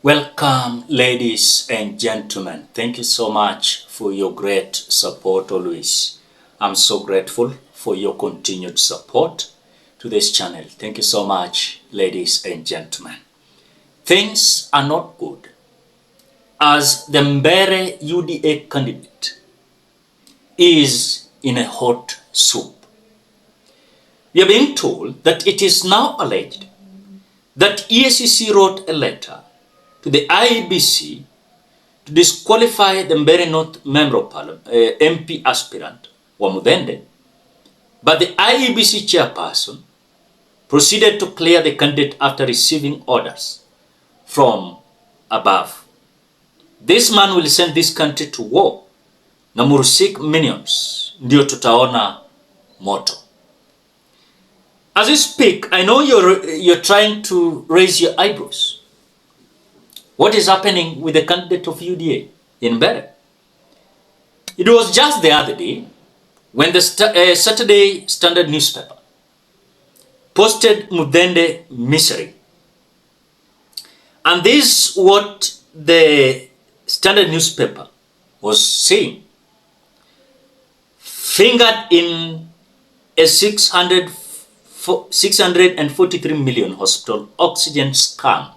Welcome, ladies and gentlemen. Thank you so much for your great support always. I'm so grateful for your continued support to this channel. Thank you so much, ladies and gentlemen. Things are not good as the MBEREE UDA candidate is in a hot soup. We are being told that it is now alleged that EACC wrote a letter to the IEBC to disqualify the MBEREE North Member of Parliament, MP aspirant, Wamudende, but the IEBC chairperson proceeded to clear the candidate after receiving orders from above. This man will send this country to war. Na murusik minions, ndio tutaona moto. As you speak, I know you're trying to raise your eyebrows. What is happening with the candidate of UDA in MBEREE? It was just the other day when the Saturday Standard newspaper posted Mudende misery. And this is what the Standard newspaper was saying. Fingered in a 643 million hospital oxygen scam,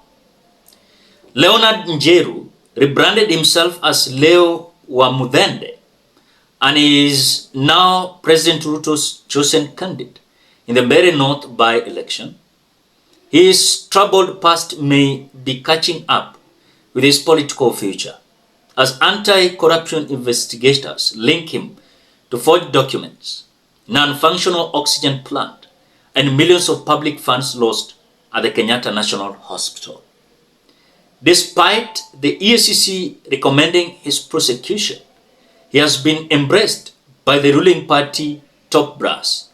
Leonard Njeru rebranded himself as Leo Wamudende and is now President Ruto's chosen candidate in the MBEREE North by-election. His troubled past may be catching up with his political future as anti-corruption investigators link him to forged documents, non-functional oxygen plant, and millions of public funds lost at the Kenyatta National Hospital. Despite the EACC recommending his prosecution, he has been embraced by the ruling party top brass,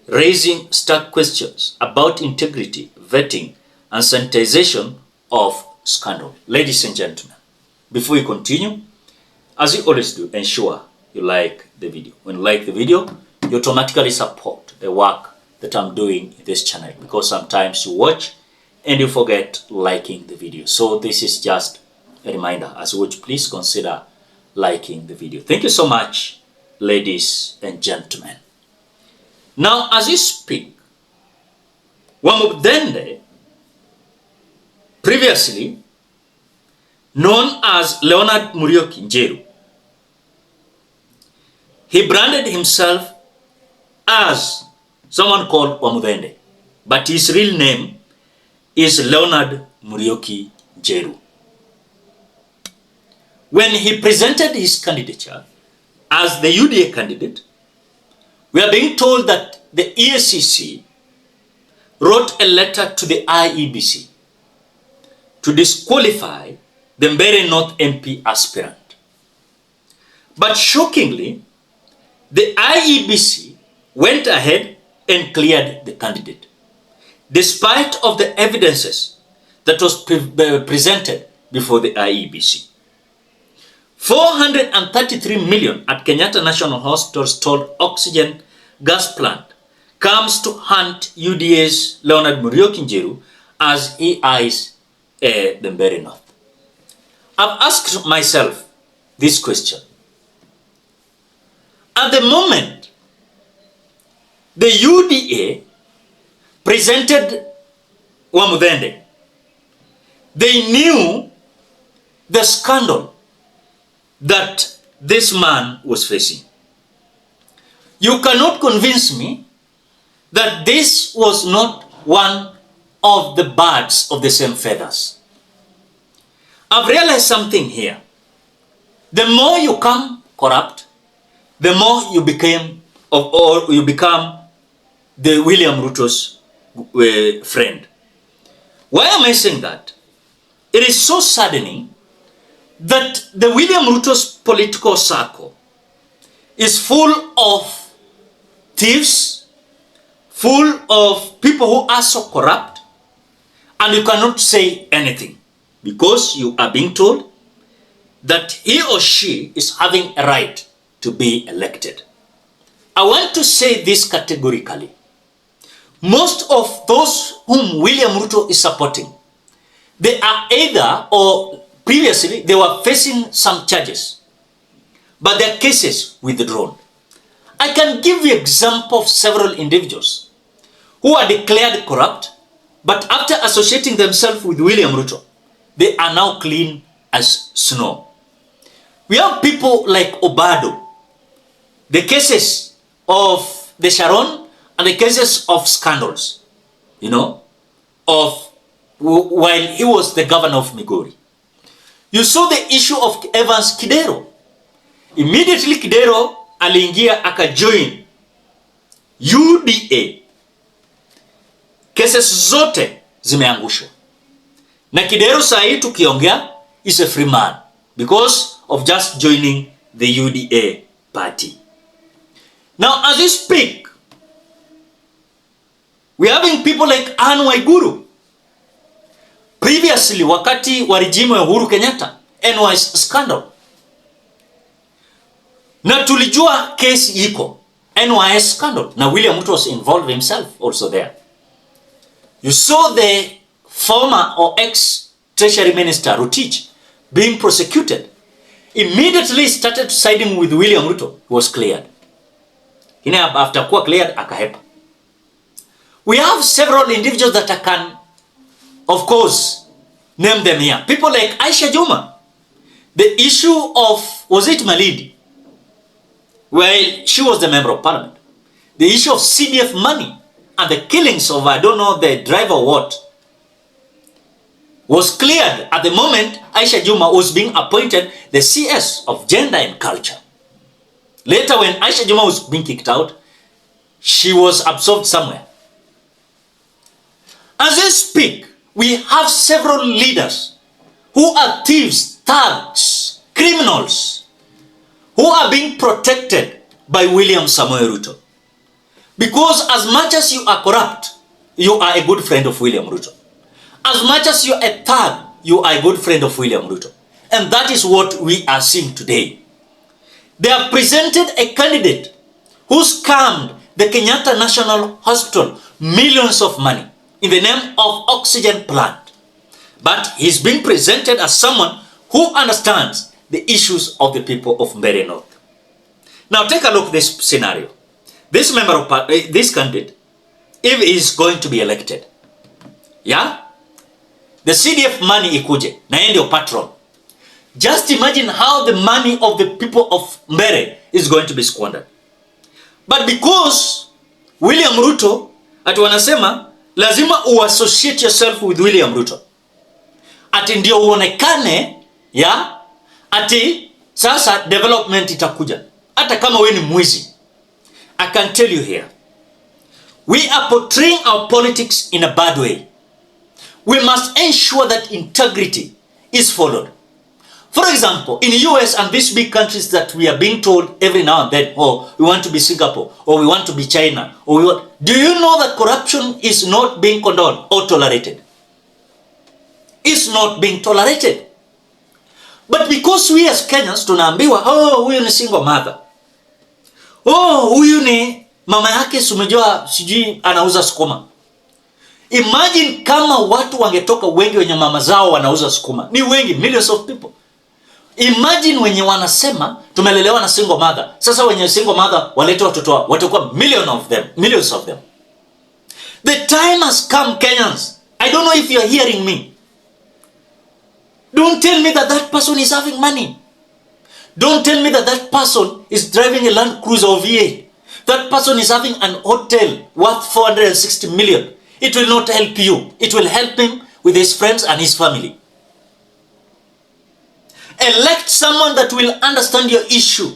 raising stark questions about integrity, vetting, and sanitization of scandal. Ladies and gentlemen, before we continue, as you always do, ensure you like the video. When you like the video, you automatically support the work that I'm doing in this channel, because sometimes you watch and you forget liking the video. So this is just a reminder. As would you please consider liking the video. Thank you so much, ladies and gentlemen. Now, as we speak, Wamudende, previously known as Leonard Murioki Njeru, he branded himself as someone called Wamudende, but his real name is Leonard Murioki Njeru. When he presented his candidature as the UDA candidate, we are being told that the EACC wrote a letter to the IEBC to disqualify the MBEREE North MP aspirant. But shockingly, the IEBC went ahead and cleared the candidate, despite of the evidences that was presented before the IEBC. 433 million at Kenyatta National Hospital stored oxygen gas plant comes to hunt UDA's Leonard Murioki Njeru as he eyes the MBEREE North. I've asked myself this question. At the moment, the UDA presented Wamudende, they knew the scandal that this man was facing. You cannot convince me that this was not one of the birds of the same feathers. I've realized something here. The more you become corrupt, the more you become the William Ruto's friend. Why am I saying that? It is so saddening that the William Ruto's political circle is full of thieves, full of people who are so corrupt, and you cannot say anything because you are being told that he or she is having a right to be elected. I want to say this categorically. Most of those whom William Ruto is supporting, they are either, or previously, they were facing some charges, but their cases withdrawn. I can give you example of several individuals who are declared corrupt, but after associating themselves with William Ruto, they are now clean as snow. We have people like Obado, the cases of the Sharon and the cases of scandals, of while he was the governor of Migori. You saw the issue of Evans Kidero. Immediately Kidero aliingia akajoin UDA. Cases zote zimeangushwa. Na Kidero saa hii tukiongea is a free man because of just joining the UDA party. Now as we speak, we are having people like Anne Waiguru. Previously, wakati wa regime ya Uhuru Kenyatta, NYS scandal. Na tulijua case iko, NYS scandal. Na William Ruto was involved himself also there. You saw the former or ex-Treasury Minister, Rutich, being prosecuted. Immediately started siding with William Ruto, was cleared. After kuwa cleared, akahepa. We have several individuals that I can, of course, name them here. People like Aisha Juma. The issue of, was it Malidi? Well, she was the member of parliament. The issue of CDF money and the killings of, I don't know, the driver or what, was cleared at the moment Aisha Juma was being appointed the CS of Gender and Culture. Later when Aisha Juma was being kicked out, she was absorbed somewhere. As I speak, we have several leaders who are thieves, thugs, criminals, who are being protected by William Samoei Ruto. Because as much as you are corrupt, you are a good friend of William Ruto. As much as you are a thug, you are a good friend of William Ruto. And that is what we are seeing today. They have presented a candidate who scammed the Kenyatta National Hospital millions of money in the name of oxygen plant. But he's being presented as someone who understands the issues of the people of MBEREE North. Now take a look at this scenario. This member of this candidate, if he is going to be elected, yeah, the CDF money ikuje na yeye ndio patron. Just imagine how the money of the people of MBEREE is going to be squandered. But because William Ruto, ati wanasema lazima uassociate yourself with William Ruto, ati ndio uonekane, ya ati sasa development itakuja hata kama wewe ni mwizi. I can tell you here, we are portraying our politics in a bad way. We must ensure that integrity is followed. For example, in the US and these big countries that we are being told every now and then, oh, we want to be Singapore, or we want to be China, or we want, do you know that corruption is not being condoned or tolerated? It's not being tolerated. But because we as Kenyans tunaambiwa, oh, huyu ni single mother. Oh, huyu ni mama yake sumejua sijui anauza sukuma. Imagine kama watu wangetoka wengi wenye mama zao wanauza sukuma. Ni wengi, millions of people. Imagine wenye wanasema tumelelewa na single mother. Sasa wenye single mother walete watoto wao, watakuwa millions of them. The time has come, Kenyans. I don't know if you are hearing me. Don't tell me that that person is having money. Don't tell me that that person is driving a Land Cruiser or V8. That person is having an hotel worth 460 million. It will not help you. It will help him with his friends and his family. Elect someone that will understand your issue.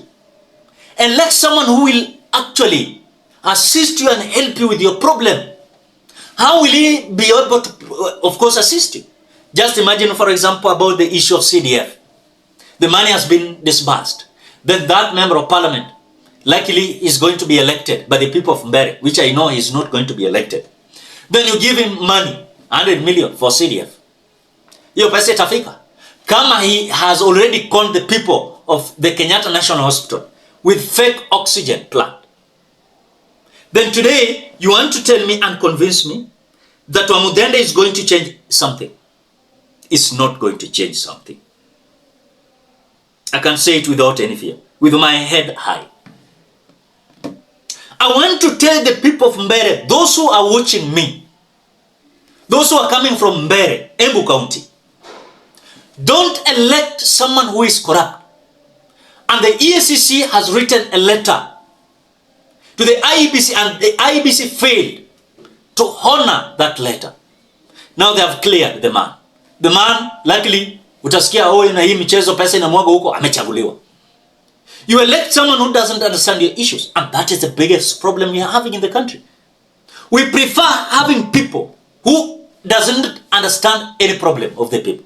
Elect someone who will actually assist you and help you with your problem. How will he be able to, of course, assist you? Just imagine, for example, about the issue of CDF. The money has been disbursed. Then that member of parliament likely is going to be elected by the people of MBEREE, which I know is not going to be elected. Then you give him money, 100 million for CDF. Hiyo pesa itafika. Kama he has already conned the people of the Kenyatta National Hospital with fake oxygen plant. Then today, you want to tell me and convince me that Wamudende is going to change something. is not going to change something. I can say it without any fear, with my head high. I want to tell the people of MBEREE, those who are watching me, those who are coming from MBEREE, Embu County, don't elect someone who is corrupt. And the EACC has written a letter to the IEBC, and the IEBC failed to honor that letter. Now they have cleared the man. The man, luckily, utasikia na hii michezo pesa inamwaga huko, amechaguliwa. You elect someone who doesn't understand your issues, and that is the biggest problem we are having in the country. We prefer having people who doesn't understand any problem of the people.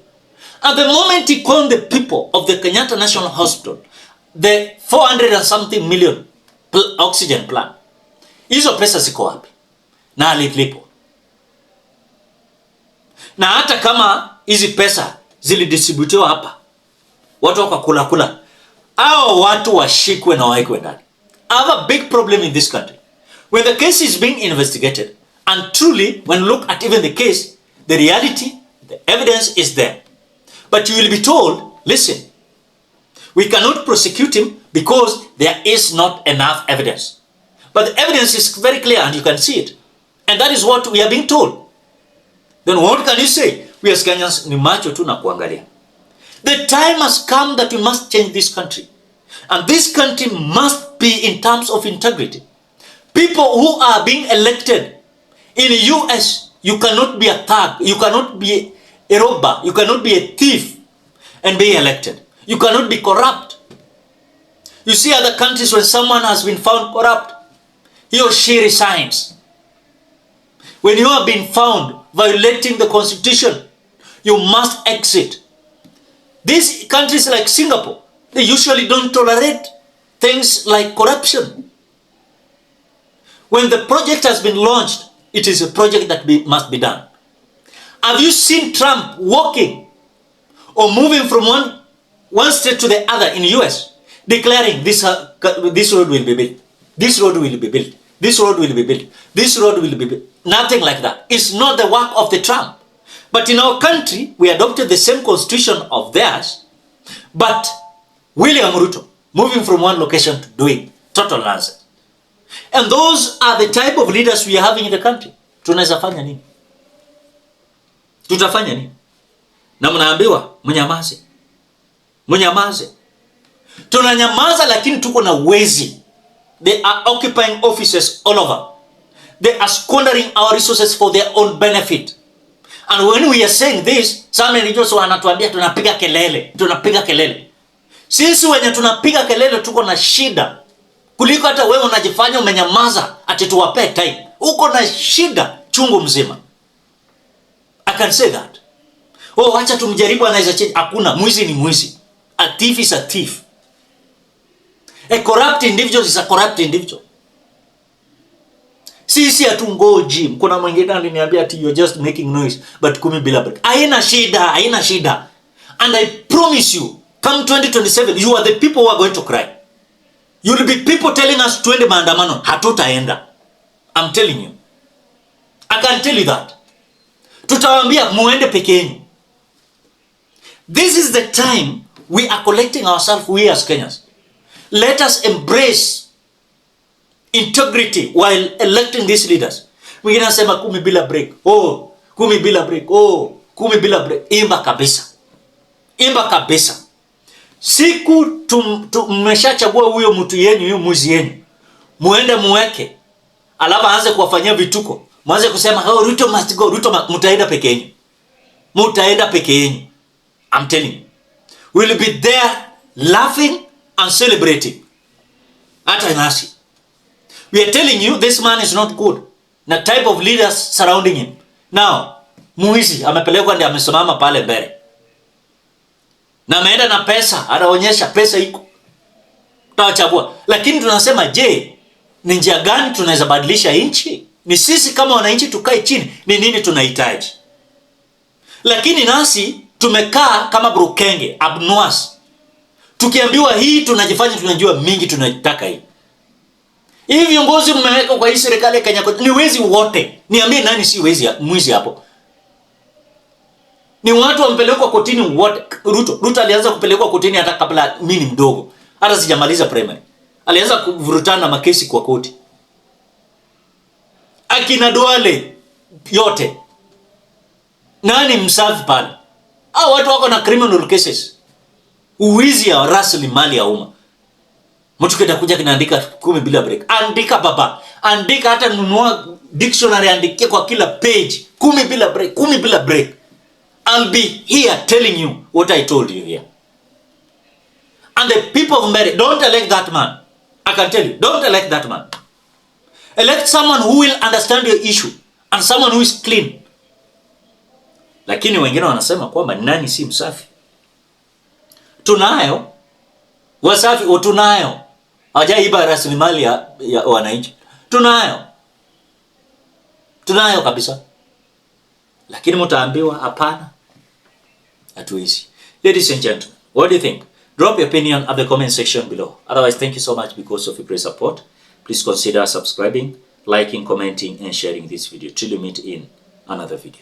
At the moment he called the people of the Kenyatta National Hospital, the 400 and something million oxygen plant, hizo pesa ziko wapi? Na alilipo. Na hata kama hizi pesa zilidistributiwa hapa, watu wakakula kula, hao watu washikwe na waekwe ndani. I have a big problem in this country. When the case is being investigated, and truly, when you look at even the case, the reality, the evidence is there. But you will be told, listen, we cannot prosecute him because there is not enough evidence. But the evidence is very clear and you can see it. And that is what we are being told. Then what can you say? We as Kenyans ni macho tu na kuangalia. The time has come that we must change this country. And this country must be in terms of integrity. People who are being elected in the US, you cannot be a thug, you cannot be a robber, you cannot be a thief and be elected. You cannot be corrupt. You see other countries, when someone has been found corrupt, he or she resigns. When you have been found violating the constitution, you must exit. These countries like Singapore, they usually don't tolerate things like corruption. When the project has been launched, it is a project that must be done. Have you seen Trump walking or moving from one state to the other in the US, declaring this road will be built, this road will be built, this road will be built, this road will be built? Nothing like that. It's not the work of the Trump. But in our country, we adopted the same constitution of theirs, but William Ruto moving from one location to doing total nonsense. And those are the type of leaders we are having in the country. Tunaweza fanya nini? Tutafanya nini? Na mnaambiwa mnyamaze. Mnyamaze. Tunanyamaza lakini tuko na wezi. They are occupying offices all over. They are squandering our resources for their own benefit. And when we are saying this, some religious wanatuambia tunapiga kelele, tunapiga kelele. Sisi wenye tunapiga kelele tuko na shida. Kuliko hata wewe unajifanya umenyamaza ati tuwape time. Uko na shida chungu mzima. I can say that. Oh, acha tumjaribu anaweza change. Hakuna, mwizi ni mwizi. A thief is a thief. A corrupt individual is a corrupt individual. Sisi hatungoji. Kuna mwingine aliniambia ati you're just making noise but kumi bila break. Haina shida, haina shida. And I promise you, come 2027, you are the people who are going to cry. You will be people telling us twende maandamano, hatutaenda. I'm telling you. I can tell you that. Tutawaambia muende peke yenu. This is the time we are collecting ourselves, we as Kenyans. Let us embrace integrity while electing these leaders. Mwingine anasema kumi bila break. Oh, kumi bila break. Oh, kumi bila break. Imba kabisa. Imba kabisa. Siku mmeshachagua huyo mtu yenu, huyo mwizi yenu, muende muweke. Alafu aanze kuwafanyia vituko. Mwanze kusema, "Oh, Ruto must go, Ruto mutaenda peke yenu." Mutaenda peke yenu. I'm telling you. We'll be there laughing and celebrating. Hata nasi. We are telling you this man is not good. Na type of leaders surrounding him. Now, muizi amepelekwa ndiye amesimama pale mbele. Na ameenda na pesa, anaonyesha pesa iko. Tutawachagua. Lakini tunasema, je, ni njia gani tunaweza badilisha nchi? Ni sisi kama wananchi tukae chini, ni nini tunahitaji? Lakini nasi tumekaa kama brokenge, abnuas. Tukiambiwa hii tunajifanya tunajua mingi, tunataka hii. Hivi viongozi mmeweka kwa hii serikali ya Kenya ni wezi wote. Niambie nani si wezi mwizi hapo? Ni watu wampelekwa kotini wote. Ruto alianza kupelekwa kotini hata kabla mimi ni mdogo. Hata sijamaliza primary. Alianza kuvurutana na makesi kwa koti. Akina Duale yote. Nani msafi pale? Hao watu wako na criminal cases. Uwizi ya rasilimali ya umma. Mtu kenda kuja kinaandika 10 bila break. Andika baba. Andika, hata nunua dictionary, andike kwa kila page 10 bila break, 10 bila break. I'll be here telling you what I told you here. And the people of MBEREE, don't elect that man. I can tell you, don't elect that man. Elect someone who will understand your issue and someone who is clean. Lakini wengine wanasema kwamba nani si msafi. Tunayo wasafi, tunayo. Hawajaiba rasilimali ya wananchi. Tunayo kabisa. Lakini mtaambiwa hapana, hatuwezi. Ladies and gentlemen, what do you think? Drop your opinion at the comment section below. Otherwise, thank you so much because of your great support. Please consider subscribing, liking, commenting, and sharing this video till you meet in another video.